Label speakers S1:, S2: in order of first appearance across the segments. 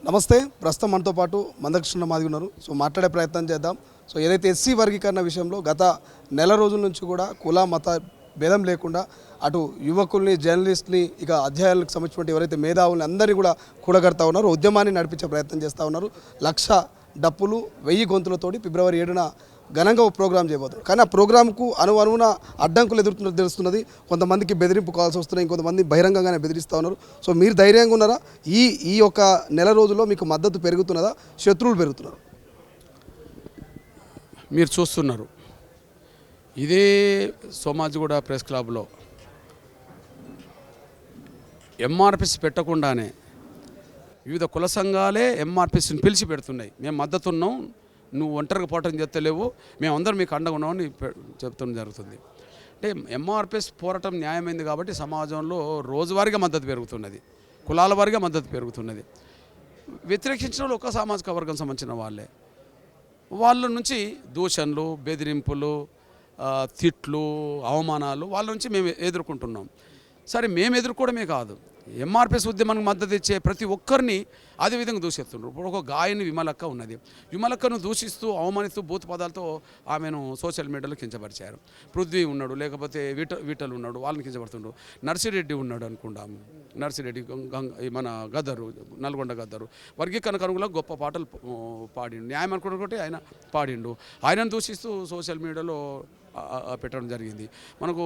S1: నమస్తే. ప్రస్తుతం మనతో పాటు మందకృష్ణ మాదిగ ఉన్నారు. సో మాట్లాడే ప్రయత్నం చేద్దాం. సో ఏదైతే ఎస్సీ వర్గీకరణ విషయంలో గత నెల రోజుల నుంచి కూడా కుల మత భేదం లేకుండా అటు యువకుల్ని, జర్నలిస్ట్ని, ఇక అధ్యాయాలకు సంబంధించిన ఎవరైతే మేధావుల్ని అందరినీ కూడా కూడగడతా ఉన్నారు, ఉద్యమాన్ని నడిపించే ప్రయత్నం చేస్తూ ఉన్నారు. 1,00,000 డప్పులు 1000 గొంతులతోటి ఫిబ్రవరి 7న ఘనంగా ఒక ప్రోగ్రాం చేయబోతున్నారు. కానీ ఆ ప్రోగ్రాంకు అనువున అడ్డంకులు ఎదుర్కొన్నది తెలుస్తున్నది. కొంతమందికి బెదిరింపు కాల్స్ వస్తున్నాయి, ఇంకొంతమంది బహిరంగంగానే బెదిరిస్తూ ఉన్నారు. సో మీరు ధైర్యంగా ఉన్నారా? ఈ యొక్క నెల రోజుల్లో మీకు మద్దతు పెరుగుతున్నదా, శత్రువులు పెరుగుతున్నారు?
S2: మీరు చూస్తున్నారు ఇదే సోమాజిగూడ ప్రెస్ క్లబ్లో ఎంఆర్పిసి పెట్టకుండానే వివిధ కుల సంఘాలే ఎంఆర్పిసిని పిలిచి పెడుతున్నాయి. మేము మద్దతున్నాం, నువ్వు ఒంటరిగా పోవటం చేస్తలేవు, మేమందరం మీకు అండగా ఉన్నామని చెప్తడం జరుగుతుంది. అంటే ఎంఆర్పిఎస్ పోరాటం న్యాయమైంది కాబట్టి సమాజంలో రోజువారీగా మద్దతు పెరుగుతున్నది, కులాల వారీగా మద్దతు పెరుగుతున్నది. వ్యతిరేకించిన వాళ్ళు ఒక సామాజిక వర్గం సంబంధించిన వాళ్ళ నుంచి దూషణలు, బెదిరింపులు, తిట్లు, అవమానాలు వాళ్ళ నుంచి మేము ఎదుర్కొంటున్నాం. సరే, మేము ఎదుర్కోవడమే కాదు, ఎంఆర్పిఎస్ ఉద్యమానికి మద్దతు ఇచ్చే ప్రతి ఒక్కరిని అదేవిధంగా దూషిస్తున్నారు. ఇప్పుడు ఒక గాయని విమలక్క ఉన్నది, విమలక్కను దూషిస్తూ అవమానిస్తూ బూత్ పదాలతో ఆమెను సోషల్ మీడియాలో కించపరిచారు. పృథ్వీ ఉన్నాడు, లేకపోతే విఠల్ ఉన్నాడు, వాళ్ళని కించపడుతుండ్రు. నర్సిరెడ్డి ఉన్నాడు అనుకుంటాం, నర్సిరెడ్డి మన గద్దరు, నల్గొండ గద్దరు వర్గీకరణ కనుగొలో గొప్ప పాటలు పాడిండు, న్యాయం అనుకుంటే ఆయన పాడిండు. ఆయనను దూషిస్తూ సోషల్ మీడియాలో పెట్టడం జరిగింది. మనకు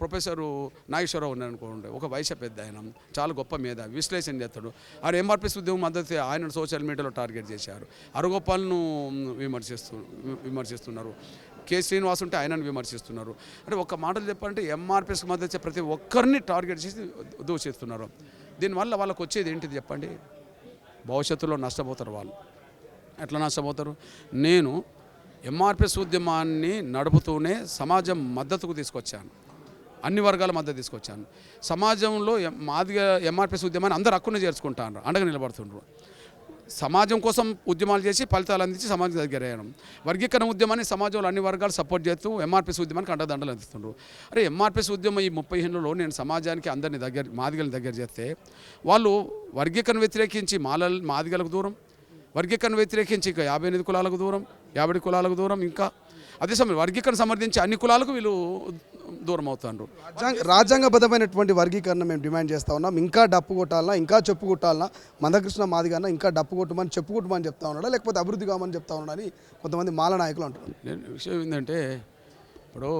S2: ప్రొఫెసరు నాగేశ్వరరావు ఉన్నారనుకోండి, ఒక వయసు పెద్ద ఆయన, చాలా గొప్ప మీద విశ్లేషణ చేస్తాడు. ఆయన ఎంఆర్పిఎస్ ఉద్యమం మద్దతు ఆయన సోషల్ మీడియాలో టార్గెట్ చేశారు. అరగోపాల్ను విమర్శిస్తున్నారు. కె శ్రీనివాస్ ఉంటే ఆయనను విమర్శిస్తున్నారు. అంటే ఒక మాటలు చెప్పాలంటే ఎంఆర్పిఎస్కి మద్దతు ఇచ్చే ప్రతి ఒక్కరిని టార్గెట్ చేసి దూషిస్తున్నారు. దీనివల్ల వాళ్ళకు వచ్చేది ఏంటిది చెప్పండి? భవిష్యత్తులో నష్టపోతారు. వాళ్ళు ఎట్లా నష్టపోతారు? నేను ఎంఆర్పిఎస్ ఉద్యమాన్ని నడుపుతూనే సమాజం మద్దతుకు తీసుకొచ్చాను, అన్ని వర్గాల మద్దతు తీసుకొచ్చాను. సమాజంలో మాదిగా ఎంఆర్పిఎస్ ఉద్యమాన్ని అందరూ హక్కును చేర్చుకుంటాను, అండగా నిలబడుతుండ్రు. సమాజం కోసం ఉద్యమాలు చేసి ఫలితాలు అందించి సమాజం దగ్గర అయ్యాను. వర్గీకరణ ఉద్యమాన్ని సమాజంలో అన్ని వర్గాలు సపోర్ట్ చేస్తూ ఎంఆర్పిఎస్ ఉద్యమానికి అండదండలు అందిస్తుండ్రు. అరే, ఎంఆర్పిఎస్ ఉద్యమం ఈ 30 ఏళ్ళలో నేను సమాజానికి అందరినీ మాదిగలని దగ్గర చేస్తే వాళ్ళు వర్గీకరణ వ్యతిరేకించి మాదిగలకు దూరం, వర్గీకరణ వ్యతిరేకించి ఇక 58 కులాలకు దూరం, 50 కులాలకు దూరం, ఇంకా అదే సమయం వర్గీకరణ సమర్థించి అన్ని కులాలకు వీళ్ళు దూరం అవుతారు.
S1: రాజ్యాంగబద్ధమైనటువంటి వర్గీకరణ మేము డిమాండ్ చేస్తూ ఉన్నాం. ఇంకా డప్పు కొట్టాలన్నా, ఇంకా చెప్పు కొట్టాలన్నా, మందకృష్ణ మాదిగన్న ఇంకా డప్పు కొట్టమని చెప్పు కొట్టమని చెప్తా ఉన్నాడా, లేకపోతే అభివృద్ధి కామని చెప్తా ఉన్నాడా అని కొంతమంది మాల నాయకులు అంటున్నారు.
S2: విషయం ఏంటంటే, ఇప్పుడు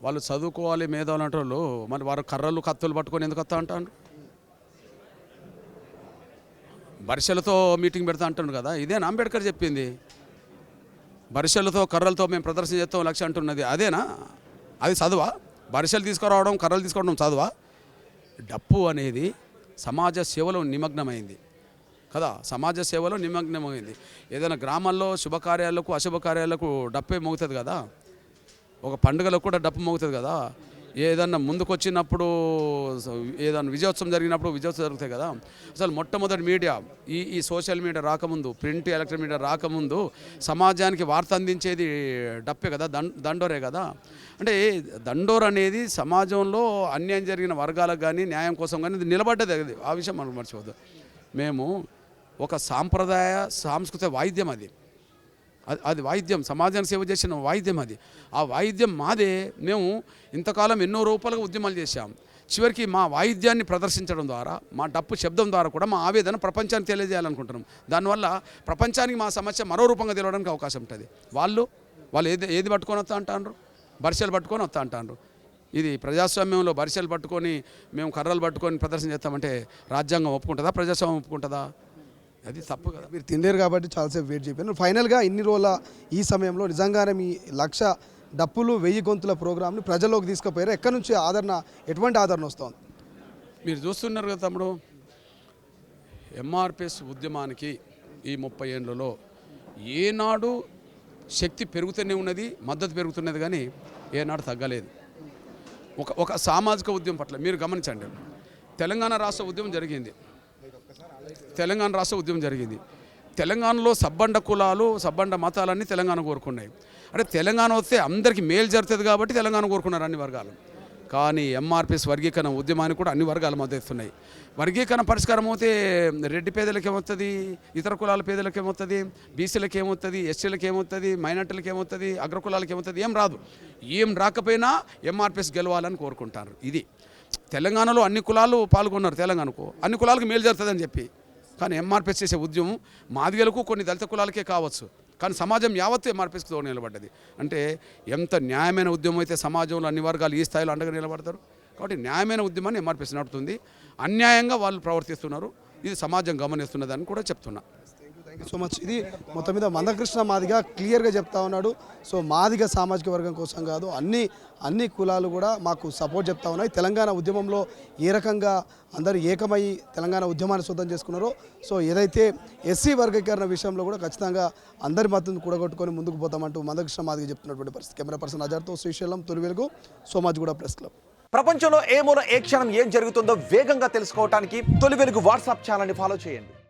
S2: వాళ్ళు చదువుకోవాలి మేధావులు అంటే వాళ్ళు మరి వారు కర్రలు కత్తులు పట్టుకొని ఎందుకు వస్తా అంటారు? బరిసెలతో మీటింగ్ పెడతా అంటున్నారు కదా, ఇదేనా అంబేద్కర్ చెప్పింది? బరిసెలతో కర్రలతో మేము ప్రదర్శన చేస్తాం 1,00,000 అంటున్నది అదేనా? అది చదువా? బరిసెలు తీసుకురావడం, కర్రలు తీసుకోవడం చదువా? డప్పు అనేది సమాజ సేవలో నిమగ్నమైంది కదా, సమాజ సేవలో నిమగ్నమైంది. ఏదైనా గ్రామాల్లో శుభకార్యాలకు అశుభకార్యాలకు డప్పే మోగుతుంది కదా, ఒక పండుగలకు కూడా డప్పు మోగుతుంది కదా, ఏదన్నా ముందుకు వచ్చినప్పుడు, ఏదన్నా విజయోత్సవం జరిగినప్పుడు విజయోత్సవం జరుగుతాయి కదా. అసలు మొట్టమొదటి మీడియా ఈ సోషల్ మీడియా రాకముందు, ప్రింట్ ఎలక్ట్రానిక్ మీడియా రాకముందు సమాజానికి వార్త అందించేది డప్పే కదా, దండోరే కదా. అంటే దండోర్ అనేది సమాజంలో అన్యాయం జరిగిన వర్గాలకు కానీ న్యాయం కోసం కానీ నిలబడ్డది. ఆ విషయం మనం మర్చిపోద్దు. మేము ఒక సాంప్రదాయ సాంస్కృతిక వాయిద్యం అది వాయిద్యం, సమాజానికి సేవ చేసిన వాయిద్యం అది. ఆ వాయిద్యం మాదే. మేము ఇంతకాలం ఎన్నో రూపాయలుగా ఉద్యమాలు చేశాం. చివరికి మా వాయిద్యాన్ని ప్రదర్శించడం ద్వారా, మా డప్పు శబ్దం ద్వారా కూడా మా ఆవేదన ప్రపంచానికి తెలియజేయాలనుకుంటున్నాం. దానివల్ల ప్రపంచానికి మా సమస్య మరో రూపంగా తెలియడానికి అవకాశం ఉంటుంది. వాళ్ళు ఏది పట్టుకొని వస్తా అంటారు? బరిసెలు పట్టుకొని వస్తా అంటారు. ఇది ప్రజాస్వామ్యంలో బరిసెలు పట్టుకొని మేము కర్రలు పట్టుకొని ప్రదర్శన చేస్తామంటే రాజ్యాంగం ఒప్పుకుంటుందా? ప్రజాస్వామ్యం ఒప్పుకుంటుందా? అది తప్పు కదా.
S1: మీరు తినలేరు కాబట్టి చాలాసేపు వెయిట్ చేయను. ఫైనల్గా ఇన్ని రోజుల ఈ సమయంలో నిజంగానే మీ 1,00,000 డప్పులు 1000 గొంతుల ప్రోగ్రామ్ని ప్రజల్లోకి తీసుకుపోయారు. ఎక్కడి నుంచి ఆదరణ, ఎటువంటి ఆదరణ వస్తుంది?
S2: మీరు చూస్తున్నారు కదా తమ్ముడు, ఎంఆర్పిఎస్ ఉద్యమానికి ఈ 30 ఏళ్ళలో ఏనాడు శక్తి పెరుగుతూనే ఉన్నది, మద్దతు పెరుగుతున్నది, కానీ ఏనాడు తగ్గలేదు. ఒక సామాజిక ఉద్యమం పట్ల మీరు గమనించండి. తెలంగాణ రాష్ట్ర ఉద్యమం జరిగింది, తెలంగాణలో సబ్బండ కులాలు, సబ్బండ మతాలన్నీ తెలంగాణ కోరుకున్నాయి. అంటే తెలంగాణ వస్తే అందరికీ మేలు జరుగుతుంది కాబట్టి తెలంగాణ కోరుకున్నారు అన్ని వర్గాలు. కానీ ఎంఆర్పిఎస్ వర్గీకరణ ఉద్యమానికి కూడా అన్ని వర్గాలు మద్దతిస్తున్నాయి. వర్గీకరణ పరిష్కారం అయితే రెడ్డి పేదలకు ఏమవుతుంది, ఇతర కులాల పేదలకు ఏమవుతుంది, బీసీలకు ఏమవుతుంది, ఎస్టీలకు ఏమవుతుంది, మైనార్టీలకు ఏమవుతుంది, అగ్రకులాలకు ఏమవుతుంది, ఏం రాదు. ఏం రాకపోయినా ఎంఆర్పిఎస్ గెలవాలని కోరుకుంటారు. ఇది తెలంగాణలో అన్ని కులాలు పాల్గొన్నారు. తెలంగాణకు అన్ని కులాలకు మేలు జరుగుతుందని చెప్పి, కానీ ఎంఆర్పిఎస్ చేసే ఉద్యమం మాదిగలకు కొన్ని దళిత కులాలకే కావచ్చు, కానీ సమాజం యావత్తు ఎంఆర్పిఎస్కి తోడు నిలబడ్డది. అంటే ఎంత న్యాయమైన ఉద్యమం అయితే సమాజంలో అన్ని వర్గాలు ఈ స్థాయిలో అండగా నిలబడతారు. కాబట్టి న్యాయమైన ఉద్యమాన్ని ఎంఆర్పిఎస్ నడుపుతుంది. అన్యాయంగా వాళ్ళు ప్రవర్తిస్తున్నారు, ఇది సమాజం గమనిస్తున్నదని కూడా చెప్తున్నా.
S1: Thank you so much. ఇది మొత్తం మీద మందకృష్ణ మాదిగ క్లియర్గా చెప్తా ఉన్నాడు. సో మాదిగ సామాజిక వర్గం కోసం కాదు, అన్ని కులాలు కూడా మాకు సపోర్ట్ చెప్తా ఉన్నాయి. తెలంగాణ ఉద్యమంలో ఏ రకంగా అందరూ ఏకమై తెలంగాణ ఉద్యమాన్ని సిద్ధం చేసుకున్నారో, సో ఏదైతే ఎస్సీ వర్గీకరణ విషయంలో కూడా ఖచ్చితంగా అందరి మద్దతును కూడగొట్టుకొని ముందుకు పోతామంటూ మందకృష్ణ మాదిగ చెప్తున్నటువంటి పరిస్థితి. కెమెరా పర్సన్ అజర్తో శ్రీశైలం, తొలి వెలుగు, సోమాజిగూడ ప్రెస్ క్లబ్.
S3: ప్రపంచంలో ఏ మూల ఏ క్షణం ఏం జరుగుతుందో వేగంగా తెలుసుకోవడానికి తొలి వెలుగు వాట్సాప్ ఛానల్ని ఫాలో చేయండి.